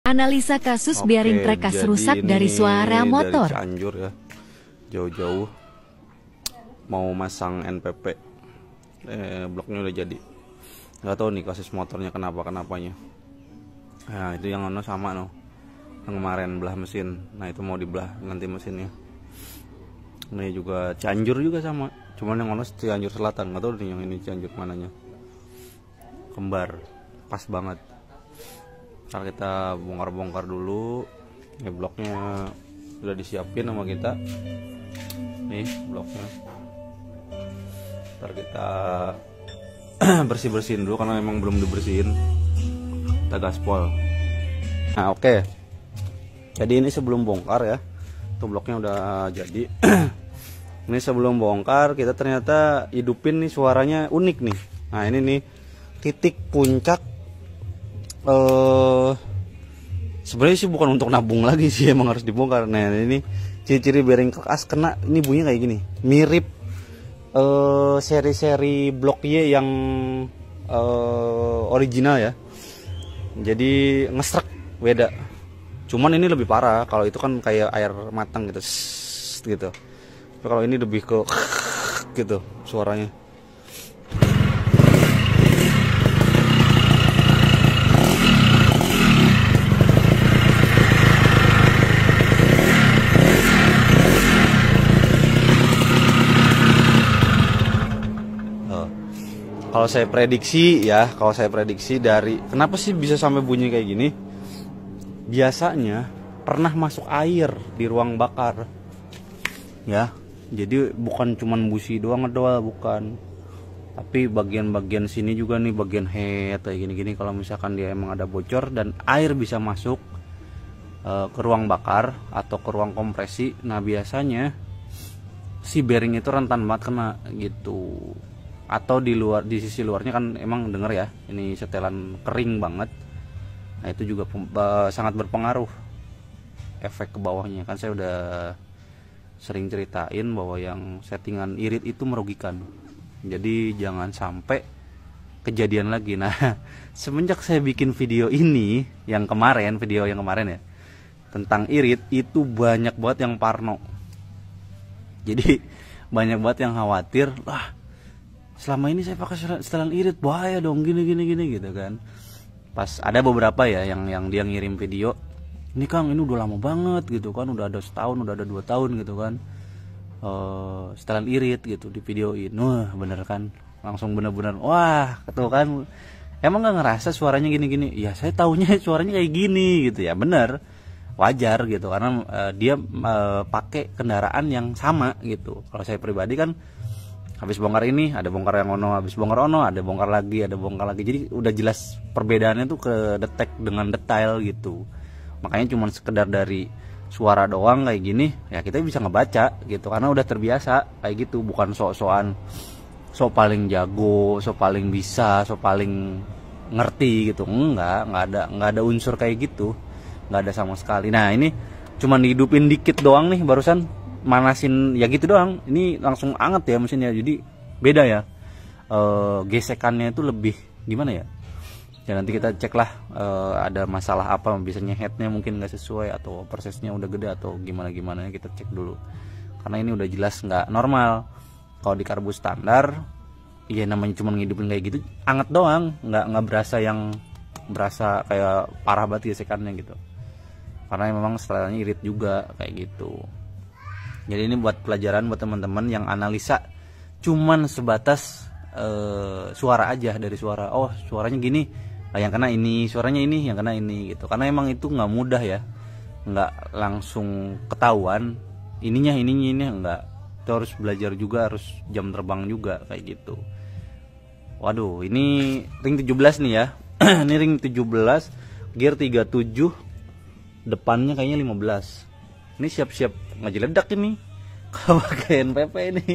Analisa kasus bearing prekas rusak dari suara motor. Dari Cianjur ya, jauh-jauh mau masang NPP, bloknya udah jadi. Nggak tahu nih kasus motornya kenapanya. Nah itu yang ono sama no, yang kemarin belah mesin. Nah itu mau dibelah ganti mesinnya. Ini juga Cianjur juga sama, cuman yang ono Cianjur Selatan. Nggak tahu nih yang ini Cianjur mananya. Kembar, pas banget. Ntar kita bongkar-bongkar dulu. Ini bloknya udah disiapin sama kita. Nih bloknya. Ntar kita bersih-bersihin dulu karena memang belum dibersihin. Kita gaspol. Nah oke. Jadi ini sebelum bongkar ya. Tuh bloknya udah jadi. Ini sebelum bongkar kita ternyata hidupin nih, suaranya unik nih. Nah ini nih titik puncak. Sebenarnya sih bukan untuk nabung lagi sih, emang harus dibongkar. Nah ini ciri-ciri bearing keras kena, ini bunyinya kayak gini, mirip seri-seri blok Y yang original ya. Jadi ngesrek beda. Cuman ini lebih parah, kalau itu kan kayak air matang gitu, gitu. Tapi kalau ini lebih ke gitu suaranya. Kalau saya prediksi dari kenapa sih bisa sampai bunyi kayak gini? Biasanya pernah masuk air di ruang bakar. Ya, jadi bukan cuman busi doang ngedol, bukan. Tapi bagian-bagian sini juga nih, bagian head kayak gini-gini, kalau misalkan dia emang ada bocor dan air bisa masuk ke ruang bakar atau ke ruang kompresi, nah biasanya si bearing itu rentan banget kena gitu. Atau di luar, di sisi luarnya kan emang denger ya, ini setelan kering banget. Nah itu juga sangat berpengaruh efek ke bawahnya. Kan saya udah sering ceritain bahwa yang settingan irit itu merugikan. Jadi jangan sampai kejadian lagi. Nah semenjak saya bikin video ini, video yang kemarin ya, tentang irit, itu banyak banget yang parno. Jadi banyak banget yang khawatir, lah selama ini saya pakai setelan irit, bahaya dong gini gitu kan. Pas ada beberapa ya yang dia ngirim video, ini Kang ini udah lama banget gitu kan, udah ada setahun, udah ada 2 tahun gitu kan, setelan irit gitu di videoin. Wah bener kan, langsung bener-bener wah gitu kan, emang nggak ngerasa suaranya gini ya, saya taunya suaranya kayak gini gitu ya. Bener, wajar gitu karena dia pakai kendaraan yang sama gitu. Kalau saya pribadi kan habis bongkar ini ada bongkar yang ono, habis bongkar ono ada bongkar lagi, jadi udah jelas perbedaannya tuh ke detek dengan detail gitu. Makanya cuman sekedar dari suara doang kayak gini ya kita bisa ngebaca gitu karena udah terbiasa kayak gitu. Bukan sok-sokan sok paling jago, sok paling bisa, sok paling ngerti gitu. Enggak ada unsur kayak gitu, nggak ada sama sekali. Nah ini cuman dihidupin dikit doang nih barusan, manasin ya gitu doang. Ini langsung anget ya mesinnya, jadi beda ya. Gesekannya itu lebih gimana ya, ya nanti kita cek lah ada masalah apa, biasanya headnya mungkin nggak sesuai atau prosesnya udah gede atau gimana kita cek dulu karena ini udah jelas nggak normal. Kalau di karbu standar ya namanya cuma ngidupin kayak gitu anget doang, nggak berasa kayak parah banget gesekannya gitu, karena memang setelahnya irit juga kayak gitu. Jadi ini buat pelajaran buat teman-teman yang analisa cuman sebatas suara aja, dari suara, oh suaranya gini, yang kena ini, suaranya ini, yang kena ini gitu. Karena emang itu nggak mudah ya, nggak langsung ketahuan ininya nggak. Itu harus belajar juga, harus jam terbang juga kayak gitu. Waduh, ini ring 17 nih ya. Ini ring 17, gear 37, depannya kayaknya 15. Ini siap-siap ngejeledak ini kalau pakai NPP ini.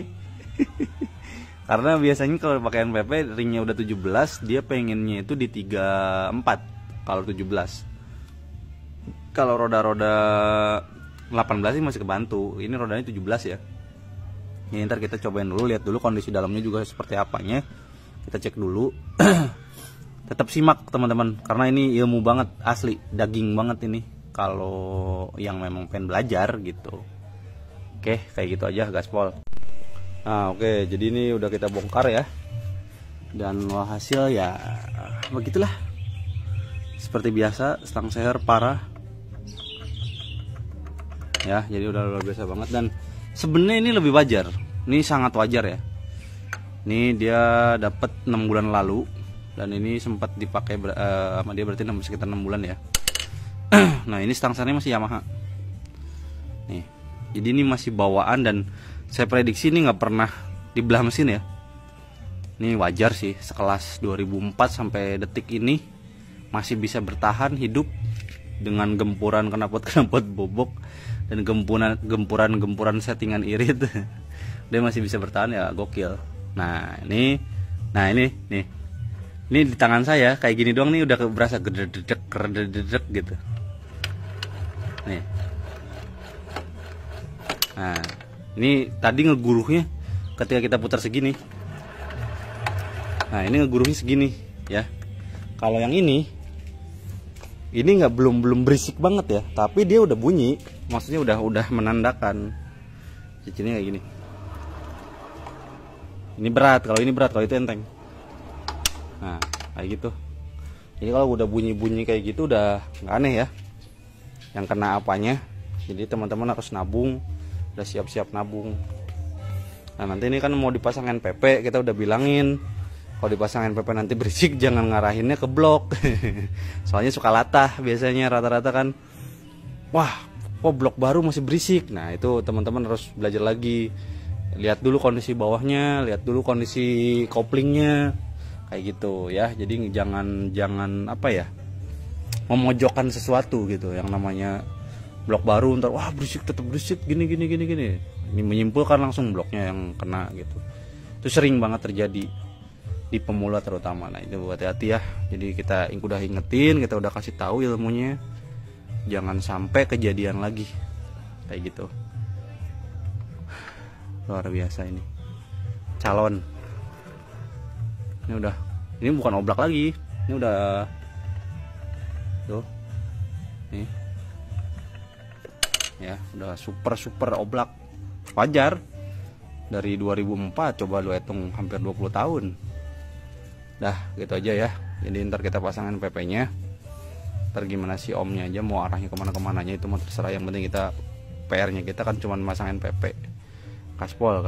Karena biasanya kalau pakai NPP ringnya udah 17, dia pengennya itu di 34 kalau 17. Kalau roda-roda 18 sih masih kebantu. Ini rodanya 17 ya. Ini ntar kita cobain dulu, lihat dulu kondisi dalamnya juga seperti apanya. Kita cek dulu. tetap simak teman-teman, karena ini ilmu banget, asli daging banget ini kalau yang memang pengen belajar gitu. Oke, kayak gitu aja gaspol. Nah oke, jadi ini udah kita bongkar ya, dan hasil ya begitulah, seperti biasa, stang seher parah ya. Jadi udah luar biasa banget, dan sebenarnya ini lebih wajar, ini sangat wajar ya. Ini dia dapat 6 bulan lalu, dan ini sempat dipakai sama dia, berarti sekitar 6 bulan ya. Nah ini stang sehernya masih Yamaha nih, jadi ini masih bawaan, dan saya prediksi ini nggak pernah dibelah mesin ya. Ini wajar sih, sekelas 2004 sampai detik ini masih bisa bertahan hidup dengan gempuran knalpot bobok dan gempuran settingan irit. Dia masih bisa bertahan ya, gokil. Nah ini nih, ini di tangan saya kayak gini doang nih udah berasa gededek gitu nih. Nah ini tadi ngeguruhnya ketika kita putar segini. Nah ini ngeguruhnya segini ya. Kalau yang ini nggak belum berisik banget ya, tapi dia udah bunyi, maksudnya udah menandakan cicinnya kayak gini. Ini berat, kalau ini berat, kalau itu enteng. Nah kayak gitu. Jadi kalau udah bunyi kayak gitu udah nggak aneh ya yang kena apanya. Jadi teman-teman harus nabung, udah siap-siap nabung. Nah nanti ini kan mau dipasang NPP, kita udah bilangin kalau dipasang NPP nanti berisik jangan ngarahinnya ke blok. Soalnya suka latah biasanya, rata-rata kan, wah kok blok baru masih berisik. Nah itu teman-teman harus belajar lagi, lihat dulu kondisi bawahnya, lihat dulu kondisi koplingnya, kayak gitu ya. Jadi jangan apa ya, memojokkan sesuatu gitu. Yang namanya blok baru ntar wah berisik, tetap berisik gini. Ini menyimpulkan langsung bloknya yang kena gitu. Itu sering banget terjadi di pemula terutama. Nah itu hati-hati ya. Jadi kita udah ingetin, kita udah kasih tahu ilmunya, jangan sampai kejadian lagi kayak gitu. Luar biasa ini calon. Ini bukan oblak lagi, ini udah tuh nih ya, udah super oblak. Wajar, dari 2004 coba lu hitung hampir 20 tahun. Dah gitu aja ya. Jadi ntar kita pasangin PP nya, ntar gimana si omnya aja mau arahnya kemana-kemananya itu mau terserah. Yang penting kita PR nya kita kan cuma masangin PP. Gaspol